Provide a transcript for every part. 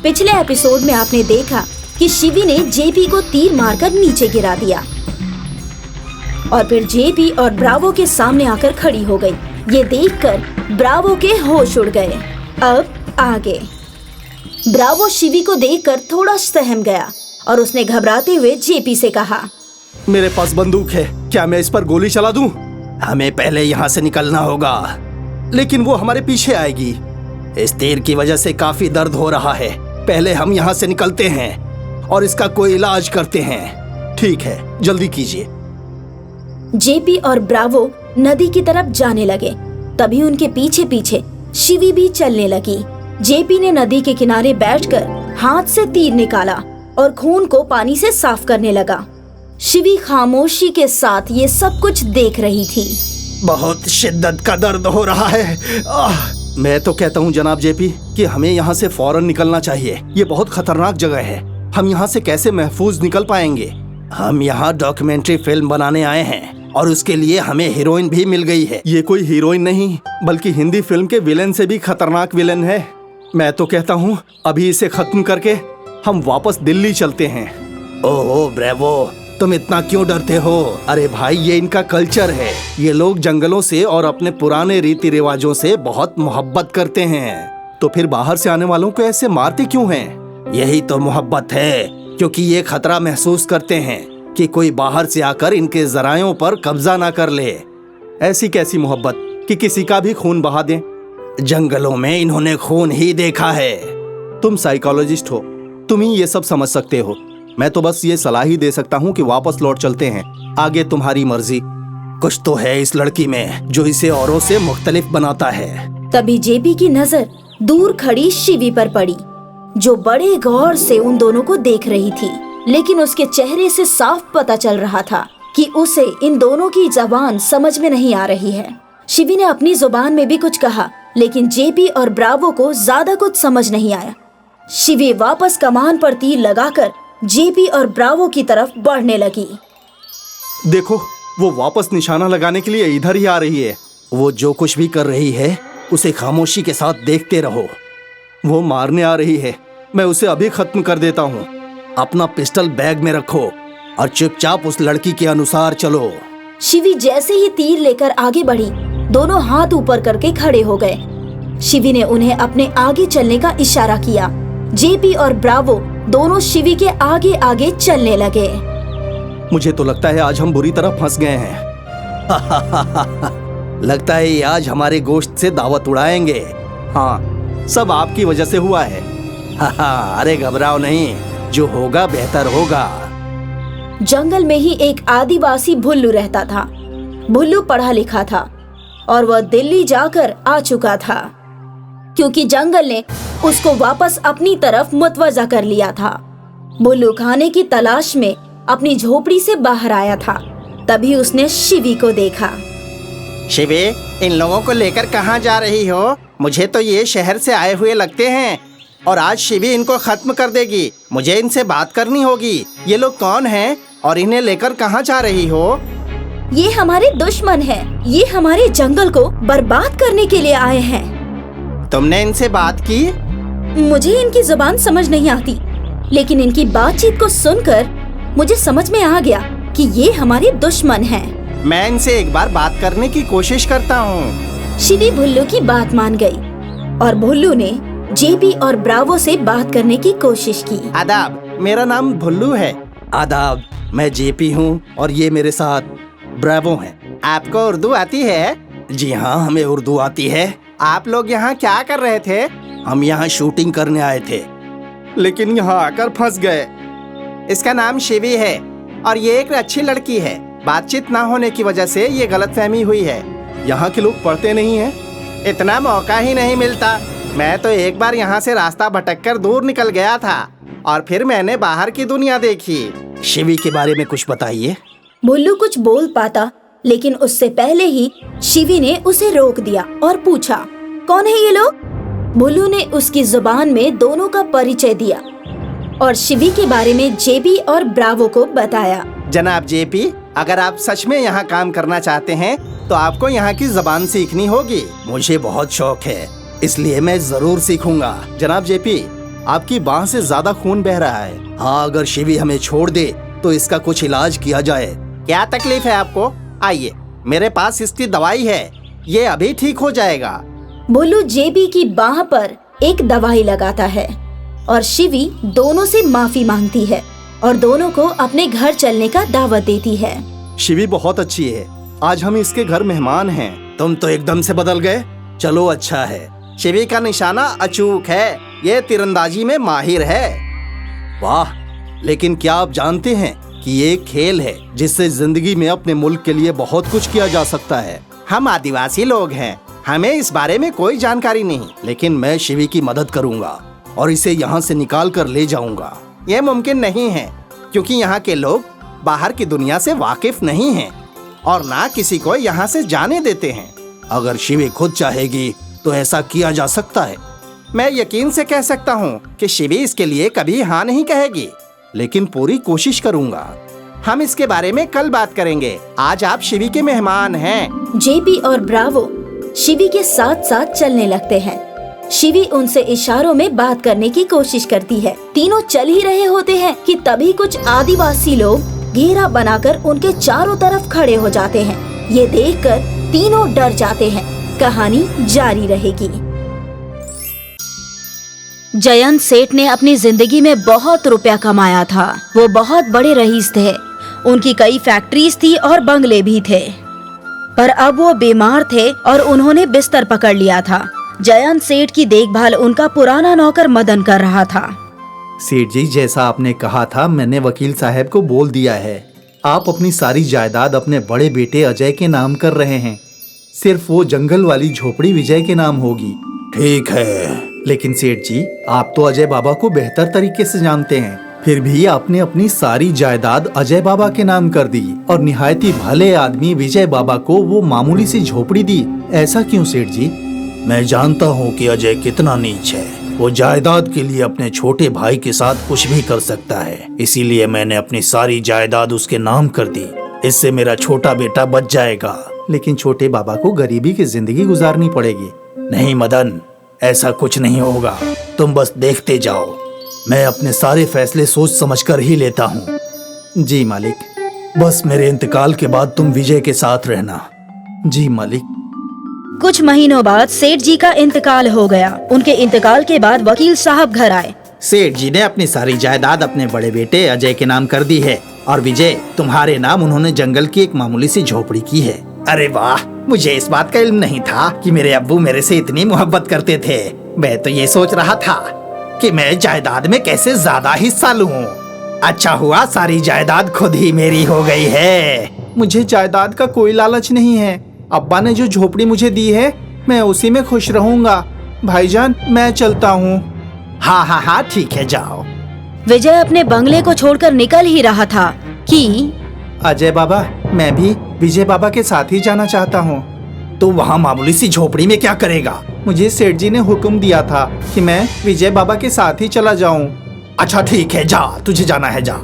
पिछले एपिसोड में आपने देखा कि शिवी ने जेपी को तीर मारकर नीचे गिरा दिया और फिर जेपी और ब्रावो के सामने आकर खड़ी हो गई। ये देखकर ब्रावो के होश उड़ गए। अब आगे। ब्रावो शिवी को देखकर थोड़ा सहम गया और उसने घबराते हुए जेपी से कहा, मेरे पास बंदूक है, क्या मैं इस पर गोली चला दूं? हमें पहले यहाँ से निकलना होगा, लेकिन वो हमारे पीछे आएगी। इस तीर की वजह से काफी दर्द हो रहा है। पहले हम यहाँ से निकलते हैं और इसका कोई इलाज करते हैं। ठीक है, जल्दी कीजिए। जेपी और ब्रावो नदी की तरफ जाने लगे। तभी उनके पीछे पीछे शिवी भी चलने लगी। जेपी ने नदी के किनारे बैठकर हाथ से तीर निकाला और खून को पानी से साफ करने लगा। शिवी खामोशी के साथ ये सब कुछ देख रही थी। बहुत शिद्दत का दर्द हो रहा है। मैं तो कहता हूँ जनाब जेपी कि हमें यहाँ से फौरन निकलना चाहिए। ये बहुत खतरनाक जगह है। हम यहाँ से कैसे महफूज निकल पाएंगे? हम यहाँ डॉक्यूमेंट्री फिल्म बनाने आए हैं और उसके लिए हमें हीरोइन भी मिल गई है। ये कोई हीरोइन नहीं, बल्कि हिंदी फिल्म के विलेन से भी खतरनाक विलेन है। मैं तो कहता हूँ अभी इसे खत्म करके हम वापस दिल्ली चलते हैं। ओह ब्रेवो, तुम इतना क्यों डरते हो? अरे भाई, ये इनका कल्चर है। ये लोग जंगलों से और अपने पुराने रीति रिवाजों से बहुत मोहब्बत करते हैं। तो फिर बाहर से आने वालों को ऐसे मारते क्यों हैं? यही तो मोहब्बत है, क्योंकि ये खतरा महसूस करते हैं कि कोई बाहर से आकर इनके जरायों पर कब्जा ना कर ले। ऐसी कैसी मोहब्बत कि किसी का भी खून बहा दें? जंगलों में इन्होंने खून ही देखा है। तुम साइकोलॉजिस्ट हो, तुम ही ये सब समझ सकते हो। मैं तो बस ये सलाह ही दे सकता हूँ कि वापस लौट चलते हैं। आगे तुम्हारी मर्जी। कुछ तो है इस लड़की में जो इसे औरों से मुख्तलिफ बनाता है। तभी जेपी की नजर दूर खड़ी शिवी पर पड़ी, जो बड़े गौर से उन दोनों को देख रही थी। लेकिन उसके चेहरे से साफ पता चल रहा था कि उसे इन दोनों की जबान समझ में नहीं आ रही है। शिवी ने अपनी जुबान में भी कुछ कहा, लेकिन जेपी और ब्रावो को ज्यादा कुछ समझ नहीं आया। शिवी वापस कमान पर तीर लगाकर जेपी और ब्रावो की तरफ बढ़ने लगी। देखो, वो वापस निशाना लगाने के लिए इधर ही आ रही है। वो जो कुछ भी कर रही है उसे खामोशी के साथ देखते रहो। वो मारने आ रही है। मैं उसे अभी खत्म कर देता हूँ। अपना पिस्टल बैग में रखो और चुपचाप उस लड़की के अनुसार चलो। शिवी जैसे ही तीर लेकर आगे बढ़ी, दोनों हाथ ऊपर करके खड़े हो गए। शिवी ने उन्हें अपने आगे चलने का इशारा किया। जेपी और ब्रावो दोनों शिवी के आगे आगे चलने लगे। मुझे तो लगता है आज हम बुरी तरह फंस गए हैं। लगता है ये आज हमारे गोश्त से दावत उड़ाएंगे। हाँ, सब आपकी वजह से हुआ है। अरे घबराओ नहीं, जो होगा बेहतर होगा। जंगल में ही एक आदिवासी भुल्लू रहता था। भुल्लू पढ़ा लिखा था और वह दिल्ली जाकर आ चुका था, क्योंकि जंगल ने उसको वापस अपनी तरफ मुतवज्जा कर लिया था। भुल्लू खाने की तलाश में अपनी झोपड़ी से बाहर आया था। तभी उसने शिवी को देखा। शिवी, इन लोगों को लेकर कहाँ जा रही हो? मुझे तो ये शहर से आए हुए लगते हैं और आज शिवी इनको खत्म कर देगी। मुझे इनसे बात करनी होगी। ये लोग कौन हैं और इन्हें लेकर कहाँ जा रही हो? ये हमारे दुश्मन हैं। ये हमारे जंगल को बर्बाद करने के लिए आए हैं। तुमने इनसे बात की? मुझे इनकी जुबान समझ नहीं आती, लेकिन इनकी बातचीत को सुनकर मुझे समझ में आ गया कि ये हमारे दुश्मन हैं। मैं इनसे एक बार बात करने की कोशिश करता हूँ। शिवी भुल्लू की बात मान गई और भुल्लू ने जेपी और ब्रावो से बात करने की कोशिश की। आदाब, मेरा नाम भुल्लू है। आदाब, मैं जेपी हूँ और ये मेरे साथ ब्रावो हैं। आपको उर्दू आती है? जी हाँ, हमें उर्दू आती है। आप लोग यहाँ क्या कर रहे थे? हम यहाँ शूटिंग करने आए थे, लेकिन यहाँ आकर फंस गए। इसका नाम शिवी है और ये एक अच्छी लड़की है। बातचीत ना होने की वजह से ये गलतफहमी हुई है। यहाँ के लोग पढ़ते नहीं हैं। इतना मौका ही नहीं मिलता। मैं तो एक बार यहाँ से रास्ता भटककर दूर निकल गया था और फिर मैंने बाहर की दुनिया देखी। शिवी के बारे में कुछ बताइए। भुल्लू कुछ बोल पाता, लेकिन उससे पहले ही शिवी ने उसे रोक दिया और पूछा, कौन है ये लोग? भुल्लू ने उसकी जुबान में दोनों का परिचय दिया और शिवी के बारे में जेपी और ब्रावो को बताया। जनाब जेपी, अगर आप सच में यहाँ काम करना चाहते हैं तो आपको यहाँ की जबान सीखनी होगी। मुझे बहुत शौक है, इसलिए मैं जरूर सीखूंगा। जनाब जेपी, आपकी बांह से ज्यादा खून बह रहा है। हाँ, अगर शिवी हमें छोड़ दे तो इसका कुछ इलाज किया जाए। क्या तकलीफ है आपको? आइए, मेरे पास इसकी दवाई है, ये अभी ठीक हो जाएगा। बुल्लू जेबी की बाह पर एक दवाई लगाता है और शिवी दोनों से माफी मांगती है और दोनों को अपने घर चलने का दावत देती है। शिवी बहुत अच्छी है, आज हम इसके घर मेहमान हैं। तुम तो एकदम से बदल गए। चलो अच्छा है। शिवी का निशाना अचूक है, ये तीरंदाजी में माहिर है। वाह, लेकिन क्या आप जानते हैं कि ये एक खेल है जिससे जिंदगी में अपने मुल्क के लिए बहुत कुछ किया जा सकता है। हम आदिवासी लोग हैं, हमें इस बारे में कोई जानकारी नहीं। लेकिन मैं शिवी की मदद करूंगा और इसे यहाँ से निकाल कर ले जाऊंगा। ये मुमकिन नहीं है, क्योंकि यहाँ के लोग बाहर की दुनिया से वाकिफ नहीं हैं और ना किसी को यहाँ से जाने देते हैं। अगर शिवी खुद चाहेगी तो ऐसा किया जा सकता है। मैं यकीन से कह सकता हूँ कि शिवी इसके लिए कभी हाँ नहीं कहेगी, लेकिन पूरी कोशिश करूंगा। हम इसके बारे में कल बात करेंगे। आज आप शिवी के मेहमान हैं। जेबी और ब्रावो शिवी के साथ साथ चलने लगते हैं। शिवी उनसे इशारों में बात करने की कोशिश करती है। तीनों चल ही रहे होते हैं कि तभी कुछ आदिवासी लोग घेरा बनाकर उनके चारों तरफ खड़े हो जाते हैं। ये देखकर तीनों डर जाते हैं। कहानी जारी रहेगी। जयंत सेठ ने अपनी जिंदगी में बहुत रुपया कमाया था। वो बहुत बड़े रईस थे। उनकी कई फैक्ट्रीज थी और बंगले भी थे, पर अब वो बीमार थे और उन्होंने बिस्तर पकड़ लिया था। जयंत सेठ की देखभाल उनका पुराना नौकर मदन कर रहा था। सेठ जी, जैसा आपने कहा था मैंने वकील साहब को बोल दिया है। आप अपनी सारी जायदाद अपने बड़े बेटे अजय के नाम कर रहे हैं। सिर्फ वो जंगल वाली झोपड़ी विजय के नाम होगी। ठीक है, लेकिन सेठ जी, आप तो अजय बाबा को बेहतर तरीके से जानते हैं। फिर भी आपने अपनी सारी जायदाद अजय बाबा के नाम कर दी और निहायती भले आदमी विजय बाबा को वो मामूली सी झोपड़ी दी। ऐसा क्यों सेठ जी? मैं जानता हूँ कि अजय कितना नीच है। वो जायदाद के लिए अपने छोटे भाई के साथ कुछ भी कर सकता है, इसीलिए मैंने अपनी सारी जायदाद उसके नाम कर दी। इससे मेरा छोटा बेटा बच जाएगा। लेकिन छोटे बाबा को गरीबी की जिंदगी गुजारनी पड़ेगी। नहीं मदन, ऐसा कुछ नहीं होगा। तुम बस देखते जाओ। मैं अपने सारे फैसले सोच समझकर ही लेता हूँ। जी मालिक। बस मेरे इंतकाल के बाद तुम विजय के साथ रहना। जी मालिक। कुछ महीनों बाद सेठ जी का इंतकाल हो गया। उनके इंतकाल के बाद वकील साहब घर आए। सेठ जी ने अपनी सारी जायदाद अपने बड़े बेटे अजय के नाम कर दी है और विजय, तुम्हारे नाम उन्होंने जंगल की एक मामूली सी झोपड़ी की है। अरे वाह, मुझे इस बात का इल्म नहीं था कि मेरे अब्बू मेरे से इतनी मोहब्बत करते थे। मैं तो ये सोच रहा था कि मैं जायदाद में कैसे ज्यादा हिस्सा लूं। अच्छा हुआ सारी जायदाद खुद ही मेरी हो गई है। मुझे जायदाद का कोई लालच नहीं है। अब्बा ने जो झोपड़ी मुझे दी है मैं उसी में खुश रहूंगा। भाईजान, मैं चलता हूँ। हाँ हाँ हाँ, ठीक है, जाओ। विजय अपने बंगले को छोड़कर निकल ही रहा था कि अजय बाबा, मैं भी विजय बाबा के साथ ही जाना चाहता हूँ। तो वहाँ मामूली सी झोपड़ी में क्या करेगा? मुझे सेठ जी ने हुक्म दिया था कि मैं विजय बाबा के साथ ही चला जाऊँ। अच्छा ठीक है, जा, तुझे जाना है, जा।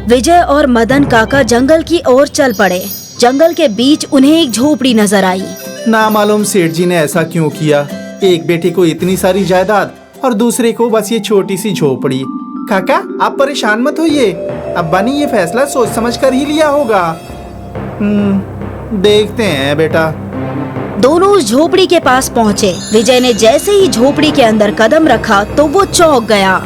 विजय और मदन काका जंगल की ओर चल पड़े। जंगल के बीच उन्हें एक झोपड़ी नजर आई। ना मालूम सेठ जी ने ऐसा क्यों किया। एक बेटे को इतनी सारी जायदाद और दूसरे को बस ये छोटी सी झोपड़ी। काका, आप परेशान मत होइए। अब्बा ने ये फैसला सोच समझ कर ही लिया होगा। देखते हैं बेटा। दोनों उस झोपड़ी के पास पहुँचे। विजय ने जैसे ही झोपड़ी के अंदर कदम रखा तो वो चौंक गया।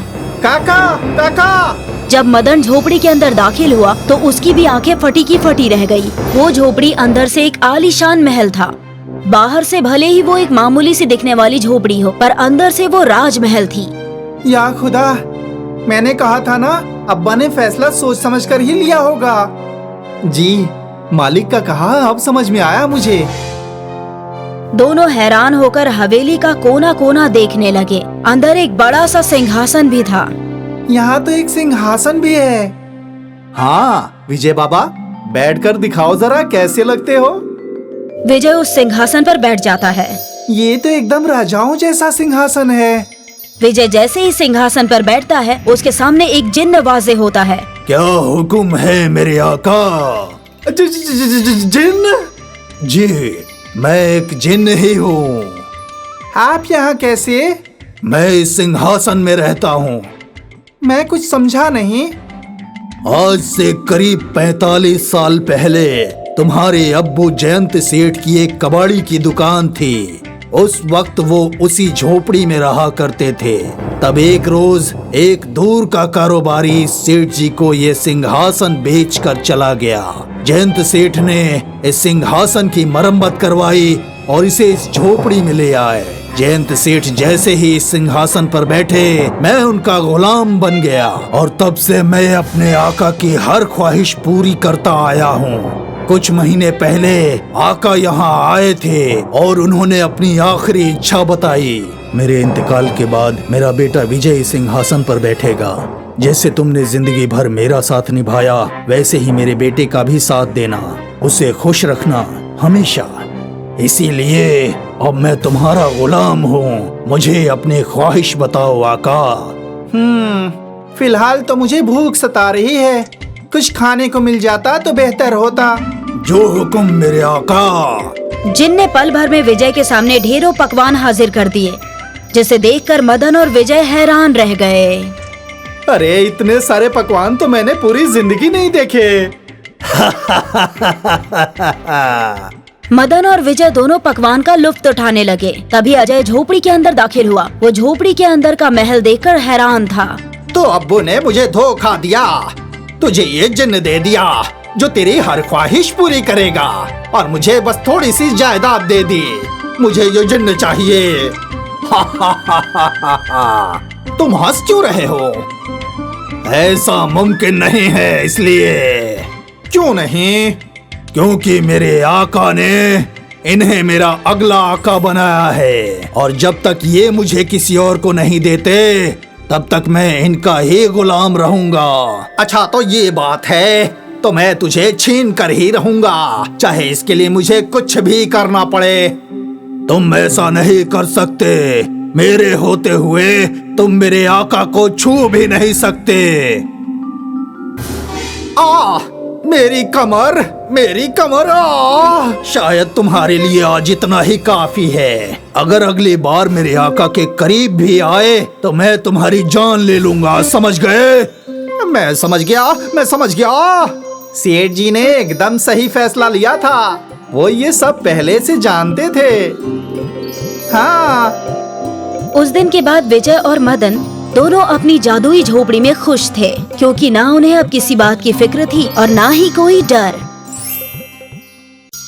काका, काका। जब मदन झोपड़ी के अंदर दाखिल हुआ तो उसकी भी आंखें फटी की फटी रह गई। वो झोपड़ी अंदर से एक आलीशान महल था। बाहर से भले ही वो एक मामूली सी दिखने वाली झोपड़ी हो, पर अंदर से वो राजमहल थी। या खुदा, मैंने कहा था ना, अब्बा ने फैसला सोच समझकर ही लिया होगा। जी, मालिक का कहा अब समझ में आया मुझे। दोनों हैरान होकर हवेली का कोना कोना देखने लगे। अंदर एक बड़ा सा सिंहासन भी था। यहाँ तो एक सिंहासन भी है। हाँ विजय बाबा, बैठकर दिखाओ जरा कैसे लगते हो। विजय उस सिंहासन पर बैठ जाता है। ये तो एकदम राजाओं जैसा सिंहासन है। विजय जैसे ही सिंहासन पर बैठता है उसके सामने एक जिन्न वाज़े होता है। क्या हुक्म है मेरे आका? जिन्न? जी, मैं एक जिन्न ही हूँ। आप यहाँ कैसे? मैं इस सिंहासन में रहता हूँ। मैं कुछ समझा नहीं। आज से करीब 45 साल पहले तुम्हारे अब्बू जयंत सेठ की एक कबाड़ी की दुकान थी। उस वक्त वो उसी झोपड़ी में रहा करते थे। तब एक रोज एक दूर का कारोबारी सेठ जी को ये सिंहासन बेचकर चला गया। जयंत सेठ ने इस सिंहासन की मरम्मत करवाई और इसे इस झोपड़ी में ले आए। जयंत सेठ जैसे ही इस सिंहासन पर बैठे, मैं उनका गुलाम बन गया और तब से मैं अपने आका की हर ख्वाहिश पूरी करता आया हूँ। कुछ महीने पहले आका यहाँ आए थे और उन्होंने अपनी आखिरी इच्छा बताई। मेरे इंतकाल के बाद मेरा बेटा विजय सिंहासन पर बैठेगा। जैसे तुमने जिंदगी भर मेरा साथ निभाया, वैसे ही मेरे बेटे का भी साथ देना, उसे खुश रखना हमेशा। इसीलिए अब मैं तुम्हारा गुलाम हूँ। मुझे अपनी ख्वाहिश बताओ आका। फिलहाल तो मुझे भूख सता रही है। कुछ खाने को मिल जाता तो बेहतर होता। जो हुक्म मेरे आका। जिन ने पल भर में विजय के सामने ढेरों पकवान हाजिर कर दिए, जिसे देखकर मदन और विजय हैरान रह गए। अरे इतने सारे पकवान तो मैंने पूरी जिंदगी नहीं देखे। मदन और विजय दोनों पकवान का लुत्फ उठाने लगे। तभी अजय झोपड़ी के अंदर दाखिल हुआ। वो झोपड़ी के अंदर का महल देखकर हैरान था। तो अब्बू ने मुझे धोखा दिया। तुझे ये जिन्न दे दिया जो तेरी हर ख्वाहिश पूरी करेगा, और मुझे बस थोड़ी सी जायदाद दे दी। मुझे ये जिन्न चाहिए। तुम हंस क्यों रहे हो? ऐसा मुमकिन नहीं है। इसलिए क्यों नहीं? क्योंकि मेरे आका ने इन्हें मेरा अगला आका बनाया है, और जब तक ये मुझे किसी और को नहीं देते, तब तक मैं इनका ही गुलाम रहूंगा। अच्छा तो ये बात है, तो मैं तुझे छीन कर ही रहूंगा, चाहे इसके लिए मुझे कुछ भी करना पड़े। तुम ऐसा नहीं कर सकते। मेरे होते हुए तुम मेरे आका को छू भी नहीं सकते। मेरी कमर, मेरी कमर। शायद तुम्हारे लिए आज इतना ही काफी है। अगर अगली बार मेरे आका के करीब भी आए तो मैं तुम्हारी जान ले लूंगा। समझ गए? मैं समझ गया। सेठ जी ने एकदम सही फैसला लिया था। वो ये सब पहले से जानते थे। हाँ। उस दिन के बाद विजय और मदन दोनों अपनी जादुई झोपड़ी में खुश थे, क्योंकि ना उन्हें अब किसी बात की फिक्र थी और ना ही कोई डर।